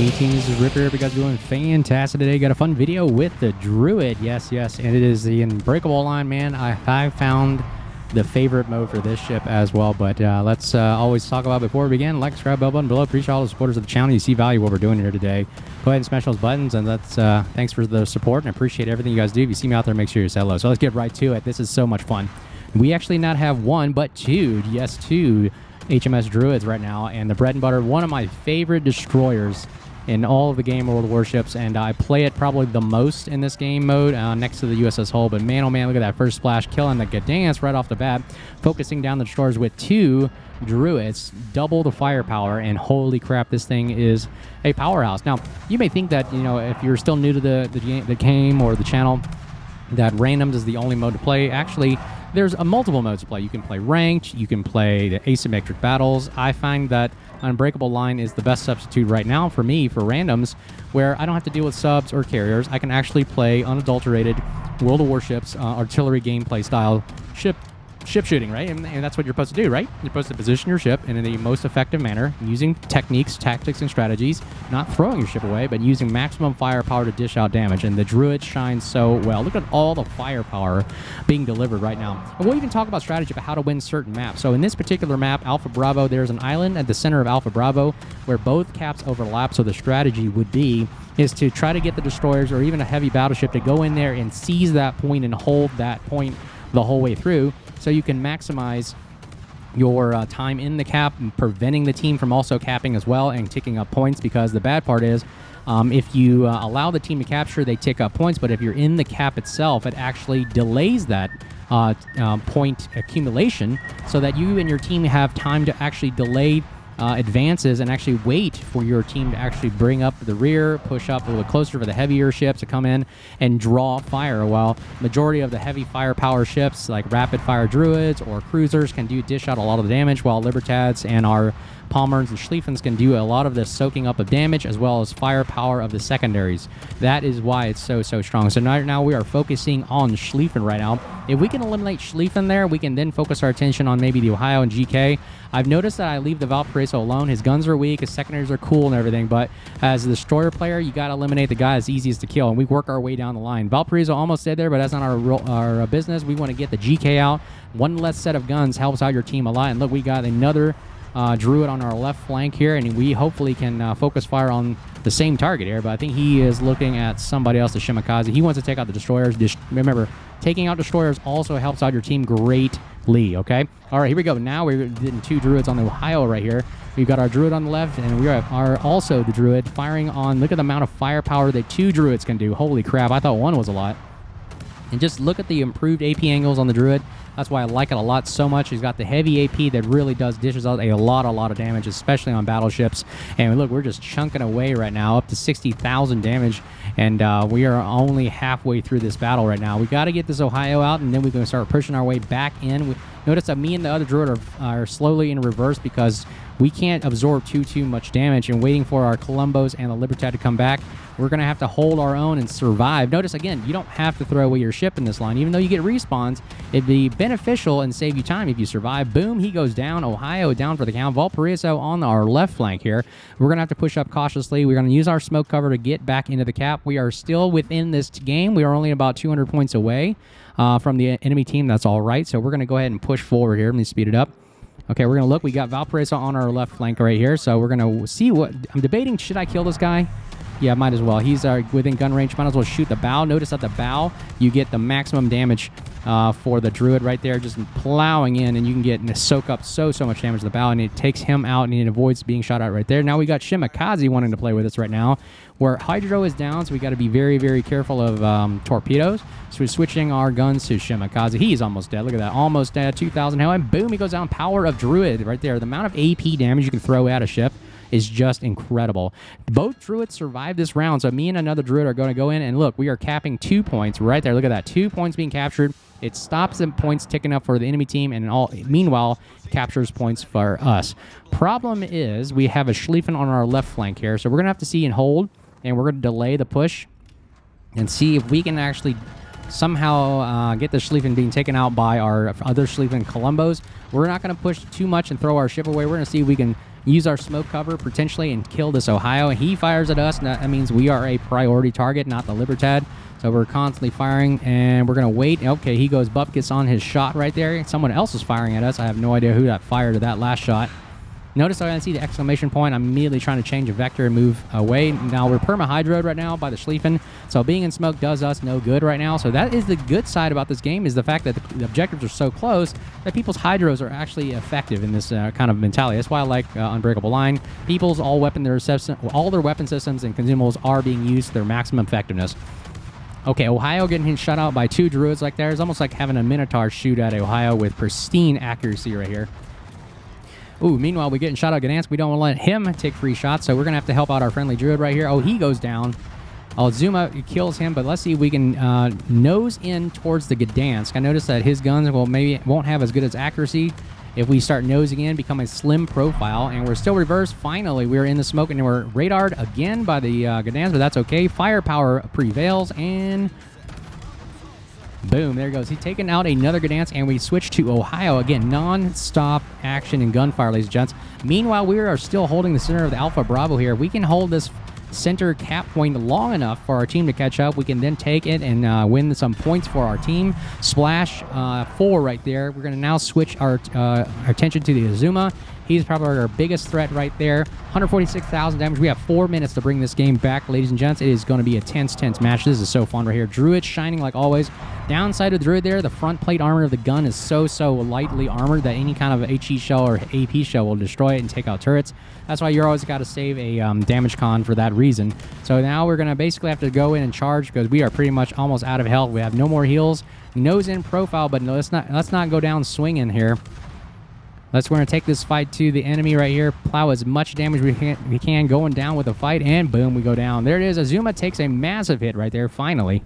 Hey team, this is Ripper. Hope you guys are doing fantastic today. Got a fun video with the Druid. Yes, and it is the Unbreakable Line, man. I found the favorite mode for this ship as well. But let's always talk about before we begin. Like, subscribe, bell button below. Appreciate all the supporters of the channel. You see value what we're doing here today. Go ahead and smash those buttons, and let's thanks for the support and appreciate everything you guys do. If you see me out there, make sure you say hello. So let's get right to it. This is so much fun. We actually not have one, but two. Yes, two HMS Druids right now, and the bread and butter, one of my favorite destroyers in all of the game, World of Warships, and I play it probably the most in this game mode next to the USS Hull. But man, oh man, look at that first splash, killing the Gunboats right off the bat, focusing down the destroyers with two Druids, double the firepower, and holy crap, this thing is a powerhouse. Now, you may think that, you know, if you're still new to the game or the channel, that randoms is the only mode to play. Actually, there's multiple modes to play. You can play ranked, you can play the asymmetric battles. I find that Unbreakable Line is the best substitute right now for me for randoms, where I don't have to deal with subs or carriers. I can actually play unadulterated World of Warships artillery gameplay style ship shooting, right? And that's what you're supposed to do, right? You're supposed to position your ship in the most effective manner, using techniques, tactics, and strategies, not throwing your ship away, but using maximum firepower to dish out damage. And the Druid shines so well. Look at all the firepower being delivered right now. And we'll even talk about strategy about how to win certain maps. So in this particular map, Alpha Bravo, there's an island at the center of Alpha Bravo where both caps overlap. So the strategy would be is to try to get the destroyers or even a heavy battleship to go in there and seize that point and hold that point the whole way through, so you can maximize your time in the cap, preventing the team from also capping as well and ticking up points. Because the bad part is, if you allow the team to capture, they tick up points, but if you're in the cap itself, it actually delays that point accumulation, so that you and your team have time to actually delay advances and actually wait for your team to actually bring up the rear, push up a little closer for the heavier ships to come in and draw fire, while majority of the heavy firepower ships like rapid fire Druids or cruisers can dish out a lot of the damage, while Libertads and our Palmers and Schlieffens can do a lot of the soaking up of damage as well as firepower of the secondaries. That is why it's so strong. So now we are focusing on Schlieffen right now. If we can eliminate Schlieffen there, we can then focus our attention on maybe the Ohio and GK. I've noticed that I leave the Valparaiso alone. His guns are weak, his secondaries are cool and everything, but as the destroyer player, you got to eliminate the guy that's easiest to kill, and we work our way down the line. Valparaiso almost dead there, but that's not our business. We want to get the GK out. One less set of guns helps out your team a lot. And look, we got another Druid on our left flank here, and we hopefully can focus fire on the same target here, but I think he is looking at somebody else, the Shimakaze. He wants to take out the destroyers. Remember, taking out destroyers also helps out your team greatly, okay? All right, here we go. Now we're getting two Druids on the Ohio right here. We've got our Druid on the left, and we are also the Druid firing on, look at the amount of firepower that two Druids can do. Holy crap, I thought one was a lot. And just look at the improved AP angles on the Druid. That's why I like it a lot so much. He's got the heavy AP that really dishes out a lot of damage, especially on battleships. And look, we're just chunking away right now, up to 60,000 damage. And we are only halfway through this battle right now. We got to get this Ohio out, and then we can start pushing our way back in. Notice that me and the other Druid are slowly in reverse because we can't absorb too much damage, and waiting for our Columbos and the Libertad to come back. We're going to have to hold our own and survive. Notice, again, you don't have to throw away your ship in this line. Even though you get respawns, it'd be beneficial and save you time if you survive. Boom, he goes down. Ohio down for the count. Valparaiso on our left flank here. We're going to have to push up cautiously. We're going to use our smoke cover to get back into the cap. We are still within this game. We are only about 200 points away from the enemy team. That's all right. So we're going to go ahead and push forward here. Let me speed it up. Okay, we're going to look. We got Valparaiso on our left flank right here. So we're going to see what... I'm debating, should I kill this guy? Yeah, might as well. He's within gun range. Might as well shoot the bow. Notice at the bow, you get the maximum damage for the Druid right there, just plowing in, and you can get and soak up so much damage to the bow, and it takes him out, and it avoids being shot out right there. Now we got Shimakaze wanting to play with us right now, where Hydro is down, so we got to be very careful of torpedoes. So we're switching our guns to Shimakaze. He's almost dead. Look at that. Almost dead. 2,000 health, and boom, he goes down. Power of Druid right there. The amount of AP damage you can throw at a ship is just incredible. Both Druids survived this round, so me and another Druid are going to go in, and look, we are capping 2 points right there. Look at that. 2 points being captured. It stops the points ticking up for the enemy team, and meanwhile, captures points for us. Problem is, we have a Schlieffen on our left flank here, so we're going to have to see and hold, and we're going to delay the push and see if we can actually somehow get the Schlieffen being taken out by our other Schlieffen Columbos. We're not going to push too much and throw our ship away. We're going to see if we can use our smoke cover potentially and kill this Ohio. He fires at us, and that means we are a priority target, not the Libertad. So we're constantly firing, and we're going to wait. Okay, he goes, Buff gets on his shot right there. Someone else is firing at us. I have no idea who that fired at that last shot. Notice I see the exclamation point. I'm immediately trying to change a vector and move away. Now we're perma-hydroed right now by the Schlieffen, so being in smoke does us no good right now. So that is the good side about this game, is the fact that the objectives are so close that people's hydros are actually effective in this kind of mentality. That's why I like Unbreakable Line. People's all their weapon systems and consumables are being used to their maximum effectiveness. Okay, Ohio getting shut out by 2 Druids like there. It's almost like having a Minotaur shoot at Ohio with pristine accuracy right here. Ooh, meanwhile, we're getting shot at Gdansk. We don't want to let him take free shots, so we're going to have to help out our friendly Druid right here. Oh, he goes down. Zuma kills him, but let's see if we can nose in towards the Gdansk. I noticed that his guns won't have as good as accuracy if we start nosing in, become a slim profile, and we're still reversed. Finally, we're in the smoke, and we're radared again by the Gdansk, but that's okay. Firepower prevails, and boom, there goes. He's taken out another Gdansk, and we switch to Ohio. Again, non-stop action and gunfire, ladies and gents. Meanwhile, we are still holding the center of the Alpha Bravo here. We can hold this center cap point long enough for our team to catch up. We can then take it and win some points for our team. Splash 4 right there. We're going to now switch our attention to the Azuma. He's probably our biggest threat right there. 146,000 damage. We have 4 minutes to bring this game back, ladies and gents. It is going to be a tense match. This is so fun right here. Druid shining like always. Downside of the Druid there, the front plate armor of the gun is so lightly armored that any kind of HE shell or AP shell will destroy it and take out turrets. That's why you're always got to save a damage con for that reason. So now we're going to basically have to go in and charge because we are pretty much almost out of health. We have no more heals. Nose in profile, but no, let's not go down swinging here. We're going to take this fight to the enemy right here. Plow as much damage we can going down with the fight, and boom, we go down. There it is. Azuma takes a massive hit right there, finally.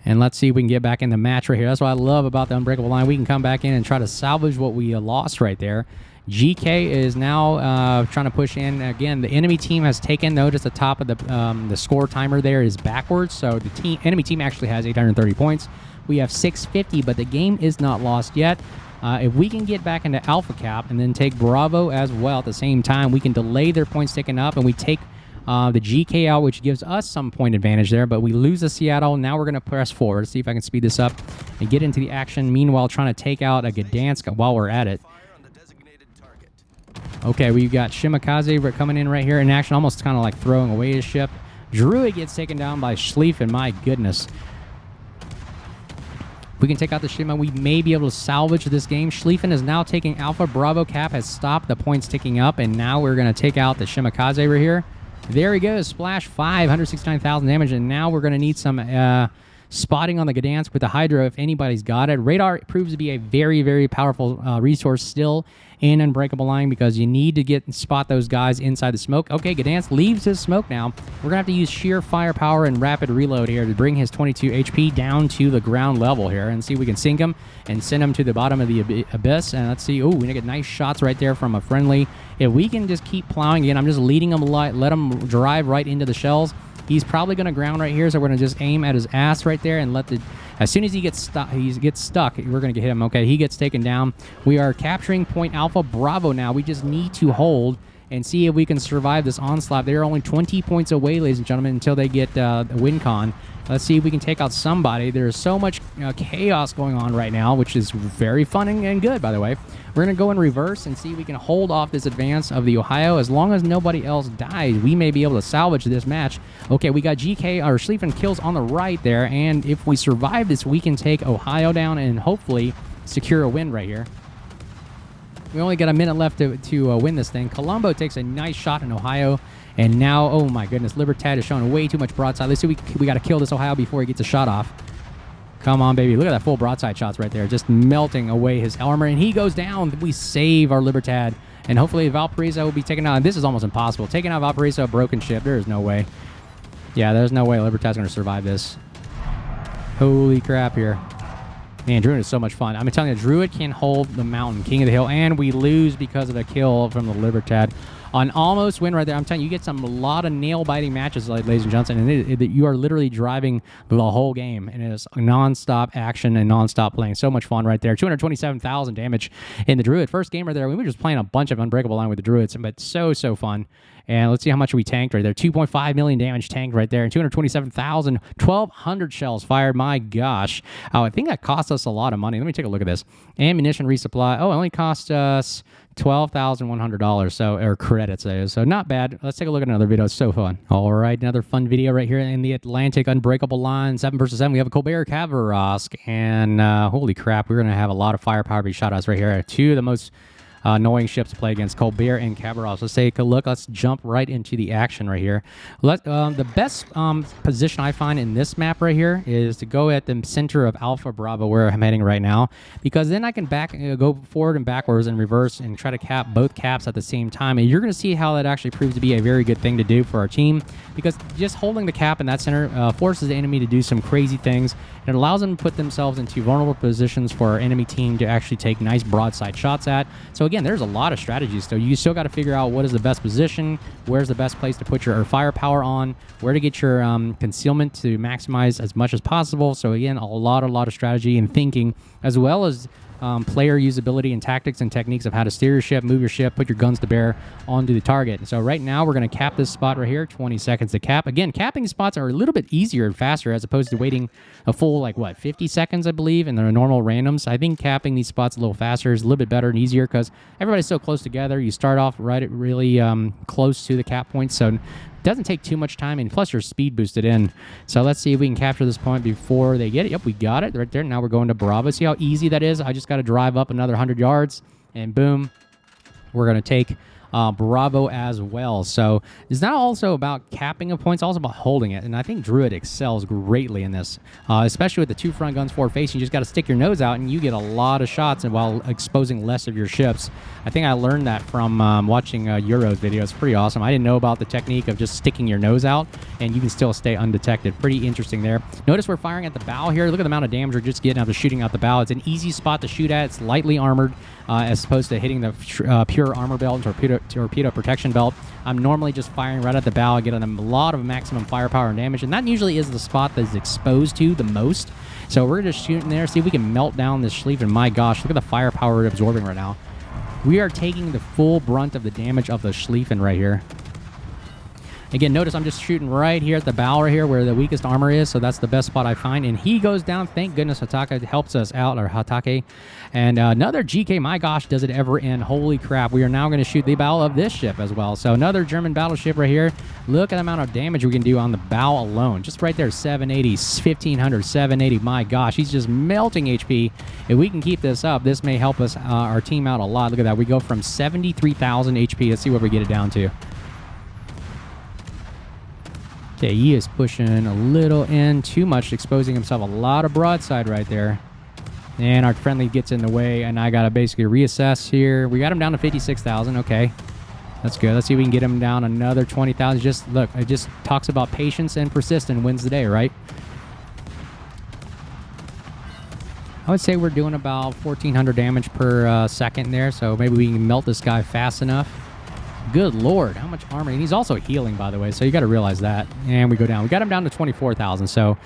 And let's see if we can get back in the match right here. That's what I love about the Unbreakable Line. We can come back in and try to salvage what we lost right there. GK is now trying to push in. Again, the enemy team has taken, notice the top of the score timer there is backwards. So the enemy team actually has 830 points. We have 650, but the game is not lost yet. If we can get back into Alpha Cap and then take Bravo as well at the same time, we can delay their points ticking up, and we take the GK out, which gives us some point advantage there, but we lose the Seattle. Now we're going to press forward. See if I can speed this up and get into the action. Meanwhile, trying to take out a Gdansk while we're at it. Okay, we've got Shimakaze coming in right here in action, almost kind of like throwing away his ship. Druid gets taken down by Schlieffen. My goodness. We can take out the Shima. We may be able to salvage this game. Schlieffen is now taking Alpha. Bravo Cap has stopped the points ticking up, and now we're going to take out the Shimakaze over here. There he goes. Splash 5, 169,000 damage, and now we're going to need some spotting on the Gdansk with the Hydra if anybody's got it. Radar proves to be a very, very powerful resource still in Unbreakable Line because you need to spot those guys inside the smoke. Okay, Gdansk leaves his smoke now. We're going to have to use sheer firepower and rapid reload here to bring his 22 HP down to the ground level here and see if we can sink him and send him to the bottom of the abyss. And let's see. Oh, we get nice shots right there from a friendly. If we can just keep plowing again, I'm just leading him light, let him drive right into the shells. He's probably going to ground right here, so we're going to just aim at his ass right there and let the... As soon as he gets stuck, we're going to get him. Okay, he gets taken down. We are capturing Point Alpha Bravo now. We just need to hold and see if we can survive this onslaught. They're only 20 points away, ladies and gentlemen, until they get the win con. Let's see if we can take out somebody. There's so much chaos going on right now, which is very fun and good, by the way. We're going to go in reverse and see if we can hold off this advance of the Ohio. As long as nobody else dies, we may be able to salvage this match. Okay, we got GK, or Schlieffen kills on the right there, and if we survive this, we can take Ohio down and hopefully secure a win right here. We only got a minute left to win this thing. Colombo takes a nice shot in Ohio. And now, oh my goodness, Libertad is showing way too much broadside. Let's see, we got to kill this Ohio before he gets a shot off. Come on, baby. Look at that full broadside shots right there. Just melting away his armor. And he goes down. We save our Libertad. And hopefully Valparaiso will be taken out. And this is almost impossible. Taking out Valparaiso, a broken ship. There is no way. Yeah, there's no way Libertad's going to survive this. Holy crap here. Man, Druid is so much fun. I'm telling you, Druid can hold the mountain, King of the Hill, and we lose because of a kill from the Libertad. an almost win right there. I'm telling you, you get a lot of nail-biting matches, ladies and gentlemen, and you are literally driving the whole game, and it is non-stop action and non-stop playing. So much fun right there. 227,000 damage in the Druid. First game right there. We were just playing a bunch of Unbreakable Line with the Druids, but so fun. And let's see how much we tanked right there. 2.5 million damage tanked right there. And 227,000, 1,200 shells fired. My gosh. Oh, I think that cost us a lot of money. Let me take a look at this. Ammunition resupply. Oh, it only cost us $12,100. So, or credits, that is. So not bad. Let's take a look at another video. It's so fun. All right, another fun video right here in the Atlantic Unbreakable Line. 7 versus 7. We have a Colbert Cavarosk. And holy crap, we're going to have a lot of firepower be shot at us right here. Two of the most annoying ships to play against, Colbert and Cavarosk. Let's take a look. Let's jump right into the action right here. The best position I find in this map right here is to go at the center of Alpha Bravo, where I'm heading right now, because then I can go forward and backwards and reverse and try to cap both caps at the same time. And you're going to see how that actually proves to be a very good thing to do for our team, because just holding the cap in that center forces the enemy to do some crazy things. It allows them to put themselves into vulnerable positions for our enemy team to actually take nice broadside shots at. So again, there's a lot of strategies. So you still got to figure out what is the best position, where's the best place to put your firepower on, where to get your concealment to maximize as much as possible. So again, a lot of strategy and thinking, as well as player usability and tactics and techniques of how to steer your ship, move your ship, put your guns to bear onto the target. So right now we're going to cap this spot right here, 20 seconds to cap. Again, capping spots are a little bit easier and faster as opposed to waiting a full, 50 seconds, I believe, in the normal randoms. I think capping these spots a little faster is a little bit better and easier because everybody's so close together. You start off really close to the cap point, so it doesn't take too much time, and plus you're speed boosted in. So let's see if we can capture this point before they get it. Yep, we got it right there. Now we're going to Bravo. See how easy that is? I just got to drive up another 100 yards, and boom, we're going to take Bravo as well. So it's not also about capping of points, it's also about holding it. And I think Druid excels greatly in this, especially with the two front guns forward facing. You just got to stick your nose out and you get a lot of shots and while exposing less of your ships. I think I learned that from watching Euro's video. It's pretty awesome. I didn't know about the technique of just sticking your nose out and you can still stay undetected. Pretty interesting there. Notice we're firing at the bow here. Look at the amount of damage we're just getting out of shooting out the bow. It's an easy spot to shoot at. It's lightly armored as opposed to hitting the pure armor belt and torpedo protection belt. I'm normally just firing right at the bow, getting a lot of maximum firepower and damage, and that usually is the spot that is exposed to the most. So we're just shooting there, see if we can melt down this Schlief, and my gosh, look at the firepower we're absorbing right now. We are taking the full brunt of the damage of the Schlieffen right here. Again, notice I'm just shooting right here at the bow right here where the weakest armor is, so that's the best spot I find. And he goes down. Thank goodness Hatake helps us out, or Hatake. And another GK, my gosh, does it ever end. Holy crap. We are now going to shoot the bow of this ship as well. So another German battleship right here. Look at the amount of damage we can do on the bow alone. Just right there, 780, 1500, 780. My gosh, he's just melting HP. If we can keep this up, this may help us, our team out a lot. Look at that. We go from 73,000 HP. Let's see what we get it down to. Okay, he is pushing a little in too much, exposing himself a lot of broadside right there. And our friendly gets in the way, and I got to basically reassess here. We got him down to 56,000. Okay, that's good. Let's see if we can get him down another 20,000. Just look, it just talks about patience and persistence wins the day, right? I would say we're doing about 1,400 damage per second there, so maybe we can melt this guy fast enough. Good Lord, how much armor? And he's also healing, by the way, so you got to realize that. And we go down. We got him down to 24,000, so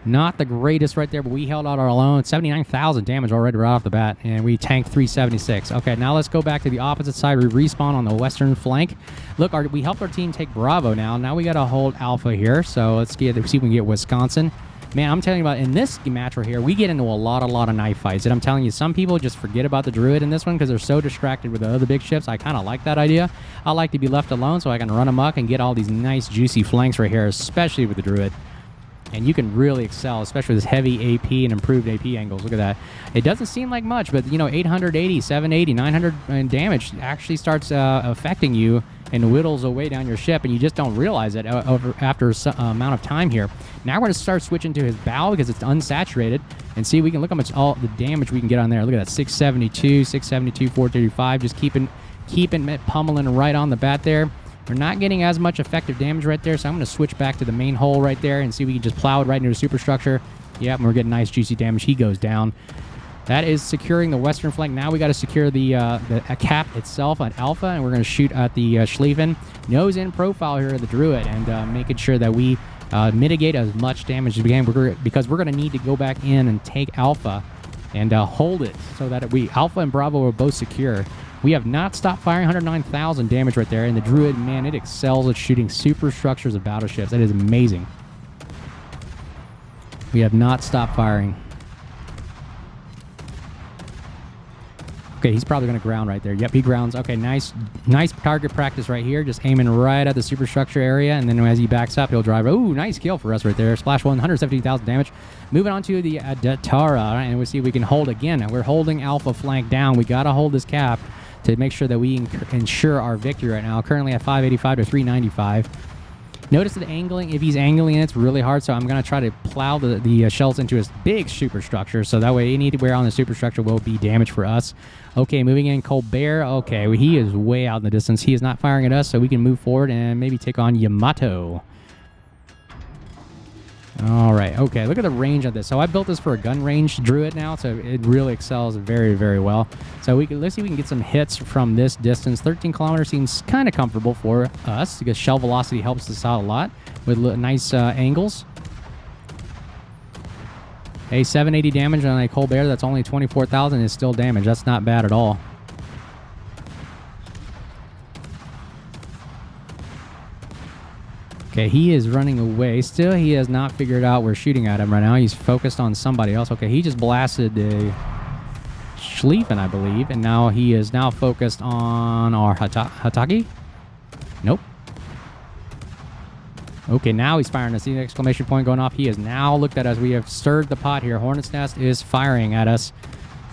not the greatest right there, but we held out our own. 79,000 damage already right off the bat, and we tanked 376. Okay, now let's go back to the opposite side. We respawn on the western flank. Look, we helped our team take Bravo now. Now we got to hold Alpha here, so let's see if we can get Wisconsin. Man, I'm telling you about, in this match right here, we get into a lot of knife fights. And I'm telling you, some people just forget about the Druid in this one because they're so distracted with the other big ships. I kind of like that idea. I like to be left alone so I can run amok and get all these nice, juicy flanks right here, especially with the Druid. And you can really excel, especially with this heavy AP and improved AP angles. Look at that. It doesn't seem like much, but, 880, 780, 900 damage actually starts affecting you and whittles away down your ship, and you just don't realize it after a amount of time here. Now we're going to start switching to his bow because it's unsaturated, and see, we can look how much all the damage we can get on there. Look at that, 672, 672, 435, just keeping it pummeling right on the bat there. We're not getting as much effective damage right there, so I'm going to switch back to the main hull right there and see if we can just plow it right into the superstructure. Yep, and we're getting nice juicy damage. He goes down. That is securing the western flank. Now we got to secure the cap itself at Alpha, and we're going to shoot at the Schlieffen. Nose in profile here of the Druid, and making sure that we mitigate as much damage as we can, because we're going to need to go back in and take Alpha and hold it so that Alpha and Bravo are both secure. We have not stopped firing. 109,000 damage right there, and the Druid, man, it excels at shooting superstructures of battleships. That is amazing. We have not stopped firing. Okay, he's probably going to ground right there. Yep, he grounds. Okay, nice target practice right here. Just aiming right at the superstructure area, and then as he backs up, he'll drive. Ooh, nice kill for us right there. Splash 117,000 damage. Moving on to the Datara, and we'll see if we can hold again. We're holding Alpha flank down. We got to hold this cap to make sure that we ensure our victory right now. Currently at 585 to 395. Notice the angling. If he's angling, it's really hard, so I'm going to try to plow the shells into his big superstructure, so that way anywhere on the superstructure will be damage for us. Okay, moving in Colbert. Okay, he is way out in the distance. He is not firing at us, so we can move forward and maybe take on Yamato. All right, okay, look at the range of this. So I built this for a gun range Druid now, so it really excels very, very well. So let's see if we can get some hits from this distance. 13 kilometers seems kind of comfortable for us because shell velocity helps us out a lot with nice angles. Hey, 780 damage on a Colbert that's only 24,000 is still damage. That's not bad at all. Okay, he is running away. Still, he has not figured out we're shooting at him right now. He's focused on somebody else. Okay, he just blasted a Schlieffen, I believe, and now he is now focused on our Hataki? Nope. Okay, now he's firing. I see the exclamation point going off. He has now looked at us. We have stirred the pot here. Hornet's Nest is firing at us.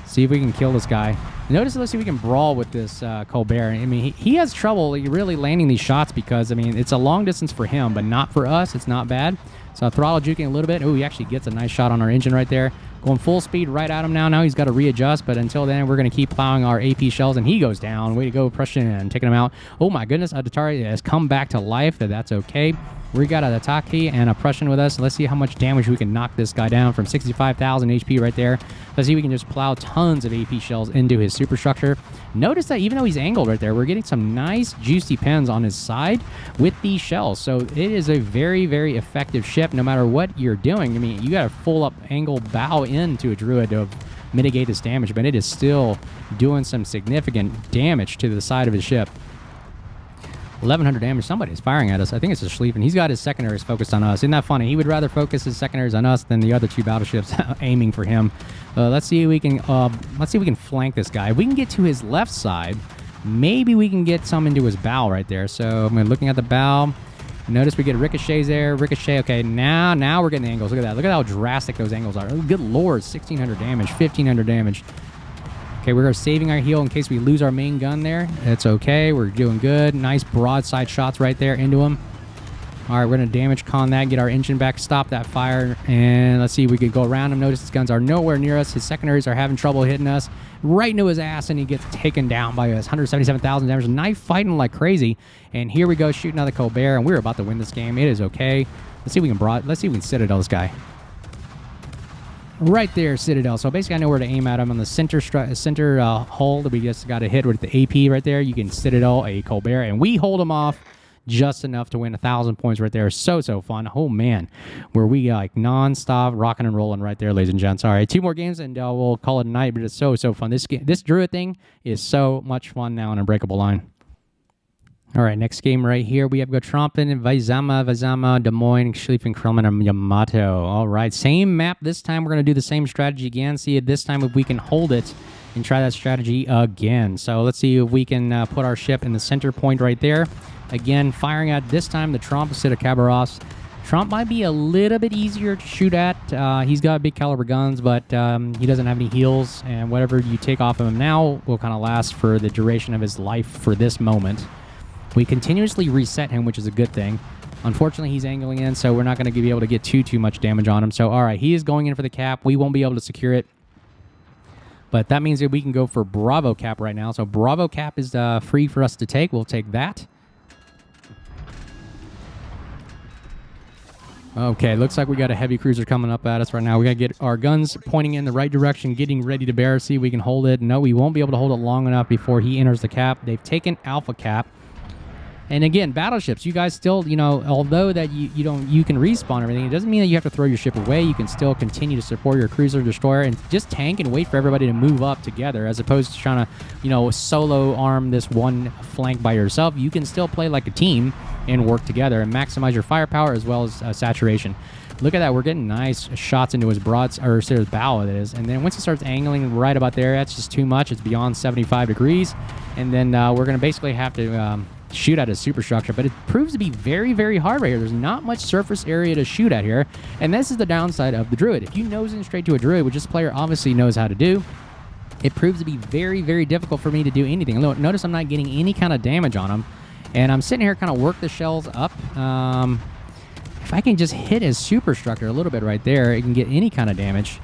See if we can kill this guy. Notice, let's see if we can brawl with this Colbert. I mean, he has trouble really landing these shots because, I mean, it's a long distance for him, but not for us. It's not bad. So throttle juking a little bit. Oh, he actually gets a nice shot on our engine right there. Going full speed right at him now. Now he's got to readjust, but until then, we're going to keep plowing our AP shells, and he goes down. Way to go, Prussian, taking him out. Oh, my goodness, Adatari has come back to life. That's okay. We got an Ataki and a Prussian with us. Let's see how much damage we can knock this guy down from 65,000 HP right there. Let's see if we can just plow tons of AP shells into his superstructure. Notice that even though he's angled right there, we're getting some nice juicy pens on his side with these shells. So it is a very, very effective ship no matter what you're doing. I mean, you got a full up angle bow into a Druid to mitigate this damage, but it is still doing some significant damage to the side of his ship. 1,100 damage. Somebody's firing at us. I think it's a Schlieffen. He's got his secondaries focused on us. Isn't that funny? He would rather focus his secondaries on us than the other two battleships aiming for him. Let's see if we can. Flank this guy. If we can get to his left side, maybe we can get some into his bow right there. So I'm looking at the bow. Notice we get ricochets there. Ricochet. Okay, now we're getting the angles. Look at that. Look at how drastic those angles are. Oh, good lord, 1,600 damage, 1,500 damage. Okay, we're saving our heal in case we lose our main gun there. It's okay. We're doing good. Nice broadside shots right there into him. All right, we're going to damage con that, get our engine back, stop that fire, and let's see if we can go around him. Notice his guns are nowhere near us. His secondaries are having trouble hitting us right into his ass, and he gets taken down by us. 177,000 damage. Knife fighting like crazy. And here we go, shooting another Colbert, and we're about to win this game. It is okay. Let's see if we can Citadel this guy. Right there, Citadel. So basically, I know where to aim at him on the center hull that we just got to hit with the AP right there. You can Citadel a Colbert, and we hold him off just enough to win 1,000 points right there. So fun. Oh, man. Where we like non-stop rocking and rolling right there, ladies and gents. All right, 2 more games, and we'll call it a night, but it's so fun. This Druid thing is so much fun now in Unbreakable Line. All right, next game right here. We have Gotrampen, Vaizama, Des Moines, Schlieffen, Krillman, and Yamato. All right, same map. This time we're going to do the same strategy again. See if this time if we can hold it and try that strategy again. So let's see if we can put our ship in the center point right there. Again, firing at this time the Trump instead of Khabarovsk. Trump might be a little bit easier to shoot at. He's got big caliber guns, but he doesn't have any heals, and whatever you take off of him now will kind of last for the duration of his life for this moment. We continuously reset him, which is a good thing. Unfortunately, he's angling in, so we're not going to be able to get too much damage on him. So, all right, he is going in for the cap. We won't be able to secure it. But that means that we can go for Bravo cap right now. So Bravo cap is free for us to take. We'll take that. Okay, looks like we got a heavy cruiser coming up at us right now. We got to get our guns pointing in the right direction, getting ready to bear, see if we can hold it. No, we won't be able to hold it long enough before he enters the cap. They've taken Alpha Cap. And again, battleships, you guys still, you know, although that you can respawn everything, it doesn't mean that you have to throw your ship away. You can still continue to support your cruiser, destroyer, and just tank and wait for everybody to move up together, as opposed to trying to, you know, solo arm this one flank by yourself. You can still play like a team and work together and maximize your firepower as well as saturation. Look at that. We're getting nice shots into his his bow, it is. And then once he starts angling right about there, that's just too much. It's beyond 75 degrees. And then we're going to basically have to shoot at his superstructure, but it proves to be very, very hard right here. There's not much surface area to shoot at here, and this is the downside of the Druid. If you nose in straight to a Druid, which this player obviously knows how to do, it proves to be very, very difficult for me to do anything. Look, notice I'm not getting any kind of damage on him, and I'm sitting here kind of work the shells up. If I can just hit his superstructure a little bit right there, it can get any kind of damage.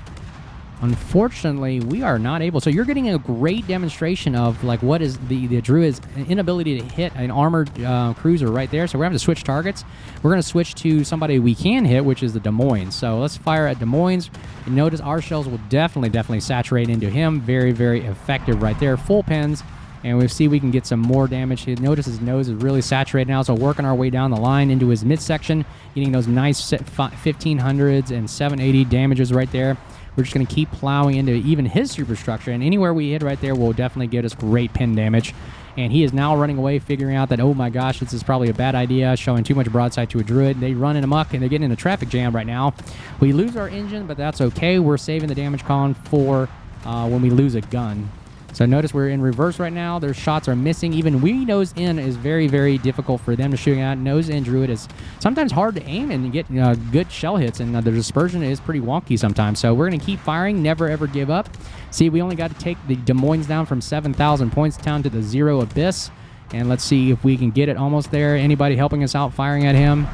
Unfortunately, we are not able. So you're getting a great demonstration of like what is the Druid's inability to hit an armored cruiser right there. So we're having to switch targets. We're going to switch to somebody we can hit, which is the Des Moines. So let's fire at Des Moines. And notice our shells will definitely saturate into him. Very, very effective right there. Full pins. And we see we can get some more damage. Notice his nose is really saturated now, so working our way down the line into his midsection, getting those nice 1500s and 780 damages right there. We're just going to keep plowing into even his superstructure, and anywhere we hit right there will definitely get us great pin damage. And he is now running away, figuring out that, oh my gosh, this is probably a bad idea, showing too much broadside to a Druid. They run in amok, and they're getting in a traffic jam right now. We lose our engine, but that's okay. We're saving the damage con for when we lose a gun. So notice we're in reverse right now. Their shots are missing. Even we nose in is very, very difficult for them to shoot at. Nose in Druid is sometimes hard to aim and get good shell hits, and the dispersion is pretty wonky sometimes. So we're going to keep firing, never ever give up. See, we only got to take the Des Moines down from 7,000 points down to the zero abyss. And let's see if we can get it almost there. Anybody helping us out firing at him?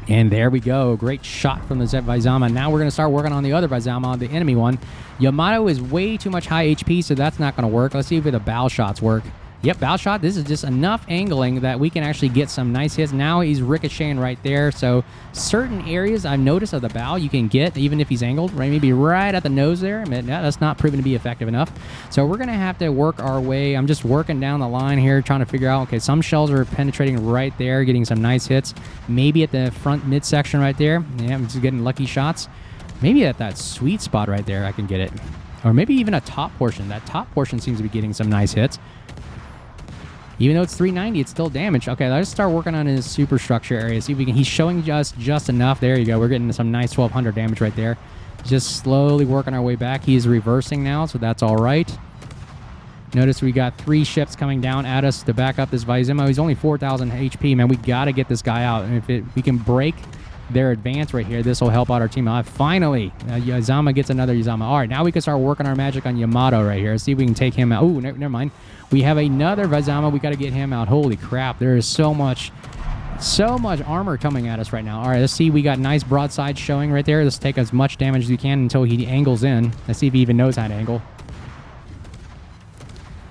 And there we go. Great shot from the Zet Vaizama. Now we're going to start working on the other Vaizama, the enemy one. Yamato is way too much high HP, so that's not going to work. Let's see if the bow shots work. Yep, bow shot. This is just enough angling that we can actually get some nice hits. Now he's ricocheting right there. So certain areas I've noticed of the bow you can get, even if he's angled, right? Maybe right at the nose there. I mean, that's not proven to be effective enough. So we're going to have to work our way. I'm just working down the line here, trying to figure out, okay, some shells are penetrating right there, getting some nice hits. Maybe at the front midsection right there. Yeah, I'm just getting lucky shots. Maybe at that sweet spot right there I can get it. Or maybe even a top portion. That top portion seems to be getting some nice hits. Even though it's 390, it's still damaged. Okay, let's start working on his superstructure area. See if we can. He's showing just enough. There you go. We're getting some nice 1200 damage right there. Just slowly working our way back. He's reversing now, so that's all right. Notice we got 3 ships coming down at us to back up this Vaizima. He's only 4,000 HP, man. We got to get this guy out. And if we can break their advance right here, this will help out our team. Finally, Yazama gets another Yazama. All right, now we can start working our magic on Yamato right here. See if we can take him out. Oh, never mind. We have another Vaizama. We got to get him out. Holy crap. There is so much armor coming at us right now. All right, let's see. We got nice broadside showing right there. Let's take as much damage as we can until he angles in. Let's see if he even knows how to angle.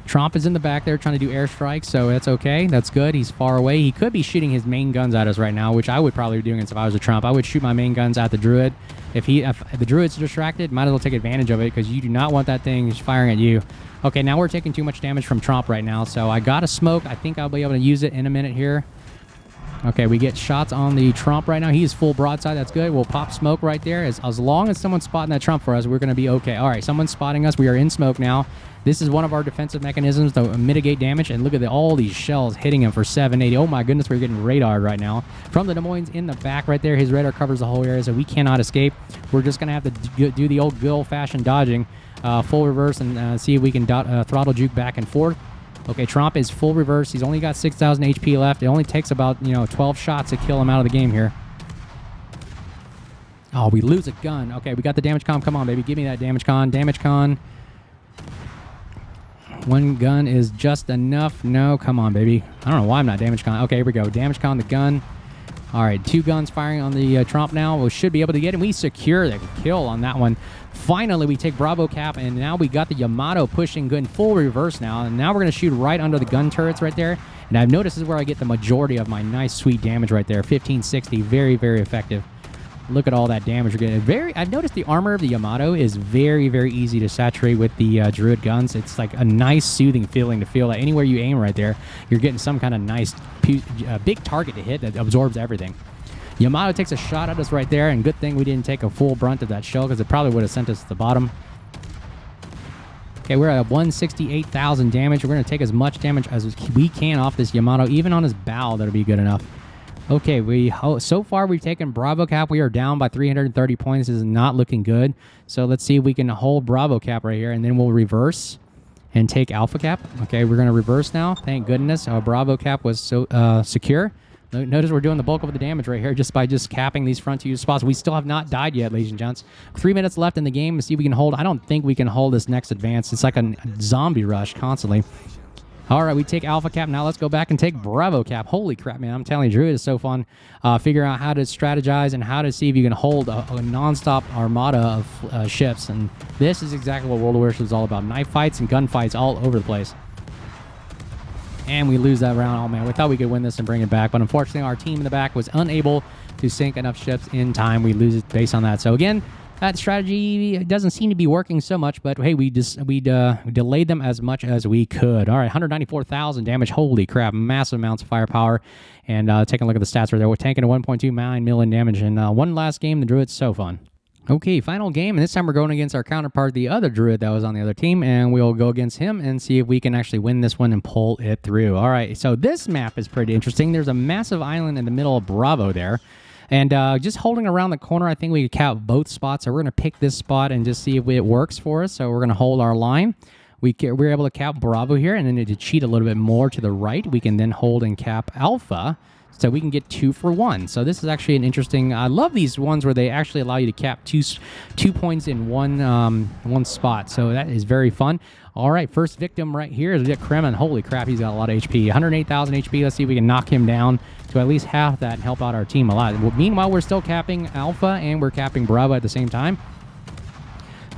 Tromp is in the back there trying to do airstrikes, so that's okay. That's good. He's far away. He could be shooting his main guns at us right now, which I would probably be doing if I was a Tromp. I would shoot my main guns at the Druid. If the Druid's distracted, might as well take advantage of it because you do not want that thing firing at you. Okay, now we're taking too much damage from Tromp right now, so I got a smoke. I think I'll be able to use it in a minute here. Okay, we get shots on the Tromp right now. He's full broadside. That's good. We'll pop smoke right there. As long as someone's spotting that Tromp for us, we're going to be okay. All right, someone's spotting us. We are in smoke now. This is one of our defensive mechanisms to mitigate damage. And look at all these shells hitting him for 780. Oh my goodness, we're getting radared right now. From the Des Moines in the back right there, his radar covers the whole area, so we cannot escape. We're just going to have to do the old good old-fashioned dodging. Full reverse and see if we can throttle juke back and forth. Okay, Tromp is full reverse. He's only got 6,000 HP left. It only takes about 12 shots to kill him out of the game here. Oh, we lose a gun. Okay, we got the damage con. Come on, baby. Give me that damage con. Damage con. One gun is just enough. No, come on, baby. I don't know why I'm not damage con. Okay, here we go. Damage con the gun. All right, 2 guns firing on the Tromp now. We should be able to get him. We secure the kill on that one. Finally, we take Bravo Cap, and now we got the Yamato pushing good in full reverse now. And now we're going to shoot right under the gun turrets right there. And I've noticed this is where I get the majority of my nice, sweet damage right there. 1560, very, very effective. Look at all that damage you're getting. I've noticed the armor of the Yamato is very, very easy to saturate with the Druid guns. It's like a nice, soothing feeling to feel that anywhere you aim right there, you're getting some kind of nice, big target to hit that absorbs everything. Yamato takes a shot at us right there, and good thing we didn't take a full brunt of that shell because it probably would have sent us to the bottom. Okay, we're at 168,000 damage. We're going to take as much damage as we can off this Yamato, even on his bow. That'll be good enough. Okay, so far we've taken Bravo Cap. We are down by 330 points. This is not looking good. So let's see if we can hold Bravo Cap right here, and then we'll reverse and take Alpha Cap. Okay, we're going to reverse now. Thank goodness. Our Bravo Cap was so secure. Notice we're doing the bulk of the damage right here just by capping these front two spots. We still have not died yet, ladies and gents. 3 minutes left in the game to see if we can hold. I don't think we can hold this next advance. It's like a zombie rush constantly. All right, we take Alpha Cap. Now let's go back and take Bravo Cap. Holy crap, man. I'm telling you, Druid is so fun. Figuring out how to strategize and how to see if you can hold a non-stop armada of ships. And this is exactly what World of Warships is all about. Knife fights and gunfights all over the place. And we lose that round. Oh, man, we thought we could win this and bring it back. But unfortunately, our team in the back was unable to sink enough ships in time. We lose it based on that. So, again, that strategy doesn't seem to be working so much. But, hey, we delayed them as much as we could. All right, 194,000 damage. Holy crap, massive amounts of firepower. And taking a look at the stats right there. We're tanking a 1.29 million damage. And one last game, the Druid's so fun. Okay, final game, and this time we're going against our counterpart, the other Druid that was on the other team, and we'll go against him and see if we can actually win this one and pull it through. All right, so this map is pretty interesting. There's a massive island in the middle of Bravo there, and just holding around the corner, I think we could cap both spots, so we're going to pick this spot and just see if it works for us. So we're going to hold our line. We're able to cap Bravo here, and then to cheat a little bit more to the right, we can then hold and cap Alpha, so we can get 2 for 1. So this is actually an interesting. I love these ones where they actually allow you to cap two points in one spot. So that is very fun. All right, first victim right here is Kremlin. Holy crap, he's got a lot of HP. 108,000 HP. Let's see if we can knock him down to at least half that and help out our team a lot. Well, meanwhile, we're still capping Alpha and we're capping Bravo at the same time.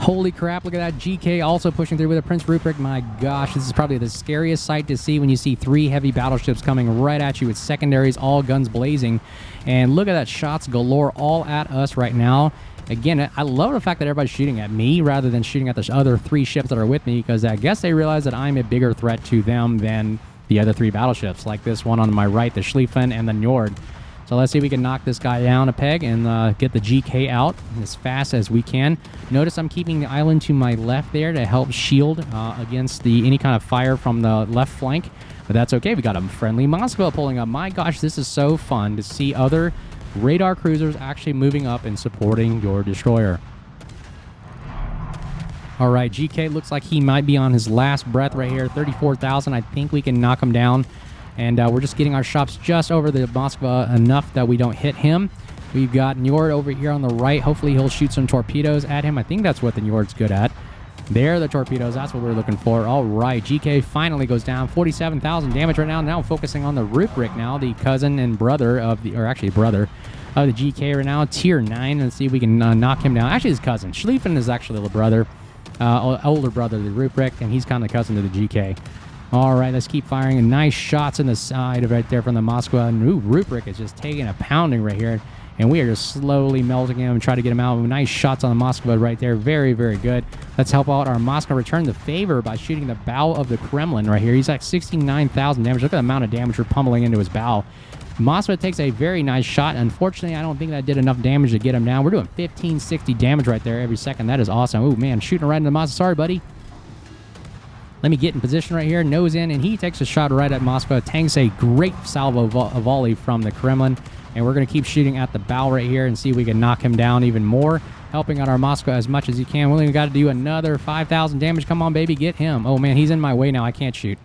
Holy crap, look at that. GK also pushing through with a Prince Rupert. My gosh, this is probably the scariest sight to see when you see 3 heavy battleships coming right at you with secondaries, all guns blazing. And look at that, shots galore all at us right now. Again, I love the fact that everybody's shooting at me rather than shooting at the other 3 ships that are with me, because I guess they realize that I'm a bigger threat to them than the other 3 battleships, like this one on my right, the Schlieffen and the Njord. So let's see if we can knock this guy down a peg and get the GK out as fast as we can. Notice I'm keeping the island to my left there to help shield against any kind of fire from the left flank. But that's okay. We got a friendly Moscow pulling up. My gosh, this is so fun to see other radar cruisers actually moving up and supporting your destroyer. All right, GK looks like he might be on his last breath right here. 34,000. I think we can knock him down. And we're just getting our shots just over the Moskva enough that we don't hit him. We've got Njord over here on the right. Hopefully he'll shoot some torpedoes at him. I think that's what the Njord's good at. There are the torpedoes. That's what we're looking for. All right, GK finally goes down. 47,000 damage right now. Now focusing on the Rupert now, the cousin and brother of the, or actually brother of the GK right now. Tier 9. Let's see if we can knock him down. Actually, his cousin. Schlieffen is actually the brother, older brother of the Rupert, and he's kind of cousin to the GK. All right, let's keep firing. Nice shots in the side right there from the Moskva. And Rupert is just taking a pounding right here. And we are just slowly melting him and try to get him out. Nice shots on the Moskva right there. Very, very good. Let's help out our Moskva return the favor by shooting the bow of the Kremlin right here. He's at 69,000 damage. Look at the amount of damage we're pummeling into his bow. Moskva takes a very nice shot. Unfortunately, I don't think that did enough damage to get him down. We're doing 1560 damage right there every second. That is awesome. Oh, man, shooting right into the Moskva. Sorry, buddy. Let me get in position right here, nose in, and he takes a shot right at Moskva. Tanks a great salvo volley from the Kremlin, and we're going to keep shooting at the bow right here and see if we can knock him down even more, helping out our Moskva as much as you can. We only got to do another 5,000 damage. Come on, baby, get him. Oh, man, he's in my way now. I can't shoot.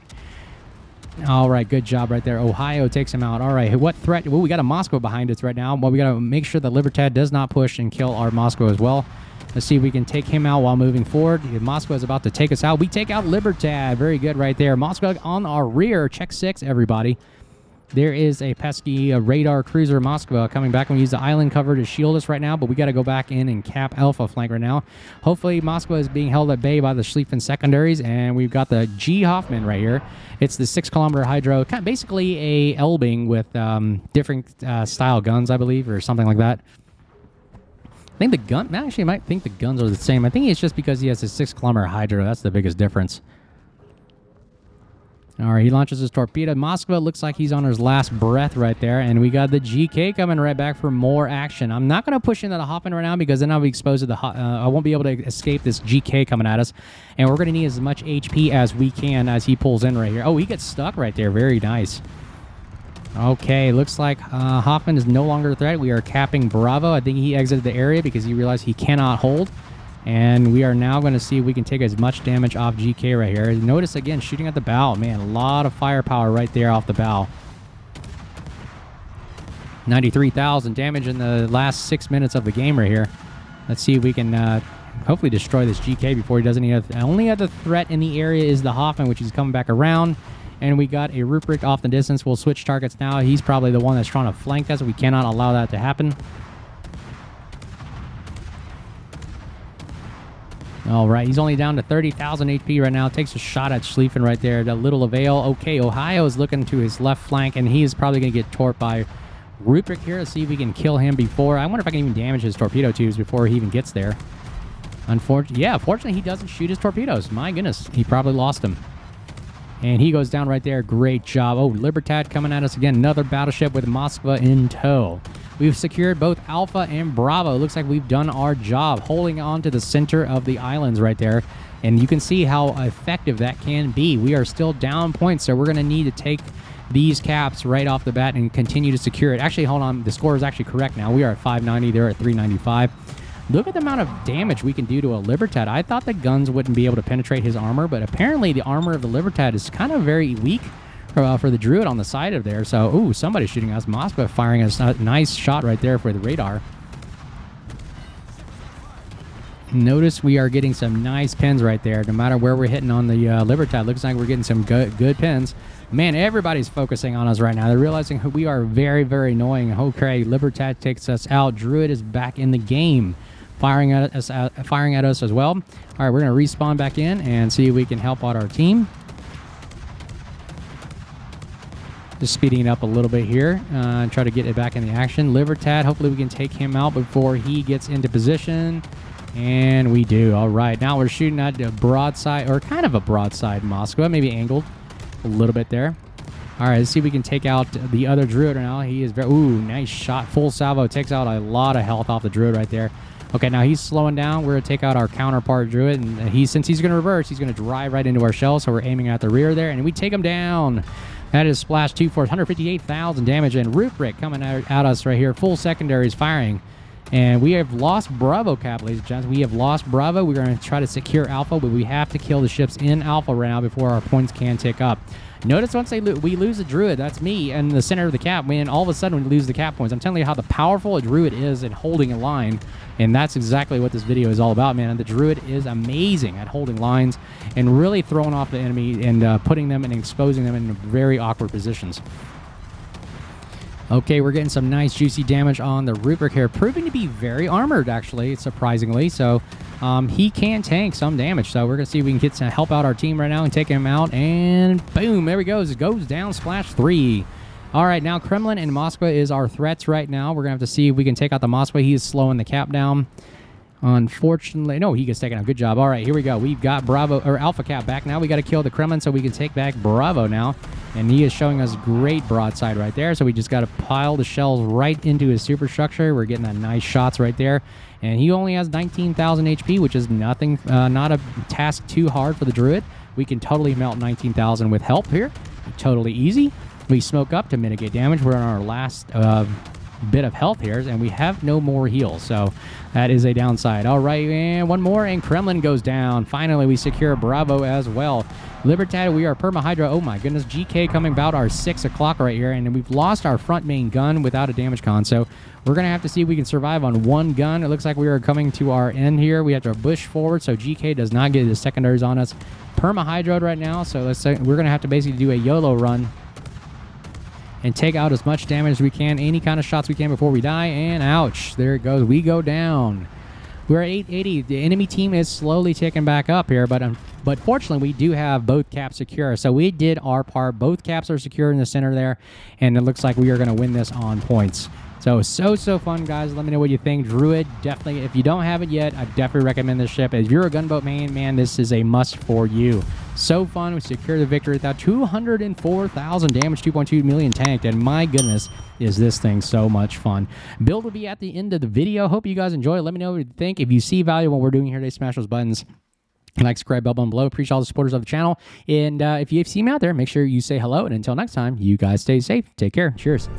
All right, good job right there. Ohio takes him out. All right, what threat? Well, we got a Moskva behind us right now. Well, we got to make sure that Libertad does not push and kill our Moskva as well. Let's see if we can take him out while moving forward. Moskva is about to take us out. We take out Libertad. Very good right there. Moskva on our rear. Check 6, everybody. There is a pesky radar cruiser Moskva coming back. We use the island cover to shield us right now, but we got to go back in and cap Alpha flank right now. Hopefully, Moskva is being held at bay by the Schlieffen secondaries, and we've got the G. Hoffman right here. It's the 6-kilometer hydro, kind of basically a Elbing with different style guns, I believe, or something like that. I think the gun, actually, I might think the guns are the same. I think it's just because he has a 6-kilometer hydro. That's the biggest difference. All right, he launches his torpedo. Moskva looks like he's on his last breath right there, and we got the GK coming right back for more action. I'm not going to push into the Hoffman right now because then I'll be exposed to the... I won't be able to escape this GK coming at us, and we're going to need as much HP as we can as he pulls in right here. Oh, he gets stuck right there. Very nice. Okay, looks like Hoffman is no longer a threat. We are capping Bravo. I think he exited the area because he realized he cannot hold. And we are now going to see if we can take as much damage off GK right here. Notice, again, shooting at the bow. Man, a lot of firepower right there off the bow. 93,000 damage in the last 6 minutes of the game right here. Let's see if we can hopefully destroy this GK before he does any other... Only other threat in the area is the Hoffman, which is coming back around. And we got a Ruprecht off the distance. We'll switch targets now. He's probably the one that's trying to flank us. We cannot allow that to happen. All right, he's only down to 30,000 HP right now. Takes a shot at Schlieffen right there. A little avail. Okay, Ohio is looking to his left flank, and he is probably going to get torped by Ruprecht here. Let's see if we can kill him before. I wonder if I can even damage his torpedo tubes before he even gets there. Fortunately, he doesn't shoot his torpedoes. My goodness, he probably lost them. And he goes down right there. Great job. Oh, Libertad coming at us again. Another battleship with Moskva in tow. We've secured both Alpha and Bravo. Looks like we've done our job, holding on to the center of the islands right there. And you can see how effective that can be. We are still down points, so we're going to need to take these caps right off the bat and continue to secure it. Actually, hold on. The score is actually correct now. We are at 590. They're at 395. Look at the amount of damage we can do to a Libertad. I thought the guns wouldn't be able to penetrate his armor, but apparently the armor of the Libertad is kind of very weak for the Druid on the side of there. So, ooh, somebody's shooting us. Moskva firing us a nice shot right there for the radar. Notice we are getting some nice pins right there. No matter where we're hitting on the Libertad, looks like we're getting some good pins. Man, everybody's focusing on us right now. They're realizing we are very, very annoying. Okay, Libertad takes us out. Druid is back in the game, firing at us as well. All right, we're going to respawn back in and see if we can help out our team. Just speeding it up a little bit here and try to get it back in the action. Libertad, hopefully we can take him out before he gets into position. And we do. All right, now we're shooting at a broadside, or kind of a broadside Moskva, maybe angled a little bit there. All right, let's see if we can take out the other Druid now. He is very... Ooh, nice shot. Full salvo. Takes out a lot of health off the Druid right there. Okay, now he's slowing down. We're going to take out our counterpart Druid. And since he's going to reverse, he's going to drive right into our shell. So we're aiming at the rear there. And we take him down. That is Splash 2 for 158,000 damage. And Ruprecht coming at us right here. Full secondaries firing. And we have lost Bravo cap, ladies and gentlemen. We have lost Bravo. We're going to try to secure Alpha, but we have to kill the ships in Alpha right now before our points can tick up. Notice once we lose a Druid, that's me, in the center of the cap, man, all of a sudden we lose the cap points. I'm telling you how the powerful a Druid is in holding a line, and that's exactly what this video is all about, man. And the Druid is amazing at holding lines and really throwing off the enemy and putting them and exposing them in very awkward positions. Okay, we're getting some nice juicy damage on the Ruprecht here, proving to be very armored, actually, surprisingly. So he can tank some damage. So we're going to see if we can get to help out our team right now and take him out. And boom, there he goes. It goes down, Splash 3. All right, now Kremlin and Moskva is our threats right now. We're going to have to see if we can take out the Moskva. He is slowing the cap down. Unfortunately, no, he gets taken out. Good job. All right, here we go. We've got Bravo or Alpha cap back now. We got to kill the Kremlin so we can take back Bravo now. And he is showing us great broadside right there. So we just got to pile the shells right into his superstructure. We're getting that nice shots right there. And he only has 19,000 HP, which is nothing, not a task too hard for the Druid. We can totally melt 19,000 with help here. Totally easy. We smoke up to mitigate damage. We're on our last bit of health here, and we have no more heals, so that is a downside. All right, and one more, and Kremlin goes down. Finally, we secure Bravo as well. Libertad, we are perma-hydra. Oh my goodness, GK coming about our 6 o'clock right here, and we've lost our front main gun without a damage con, so we're going to have to see if we can survive on one gun. It looks like we are coming to our end here. We have to push forward, so GK does not get his secondaries on us. Perma-hydroed right now, so we're going to have to basically do a YOLO run and take out as much damage as we can, any kind of shots we can before we die, and ouch, there it goes. We go down. We're at 880. The enemy team is slowly ticking back up here, but fortunately, we do have both caps secure. So we did our part. Both caps are secure in the center there, and it looks like we are going to win this on points. So fun, guys. Let me know what you think. Druid, definitely, if you don't have it yet, I definitely recommend this ship. If you're a gunboat main, man, this is a must for you. So fun. We secure the victory without 204,000 damage, 2.2 million tanked, and my goodness, is this thing so much fun. Build will be at the end of the video. Hope you guys enjoy. Let me know what you think. If you see value in what we're doing here today, smash those buttons. Like, subscribe, bell button below. Appreciate all the supporters of the channel. And if you see me out there, make sure you say hello. And until next time, you guys stay safe. Take care. Cheers.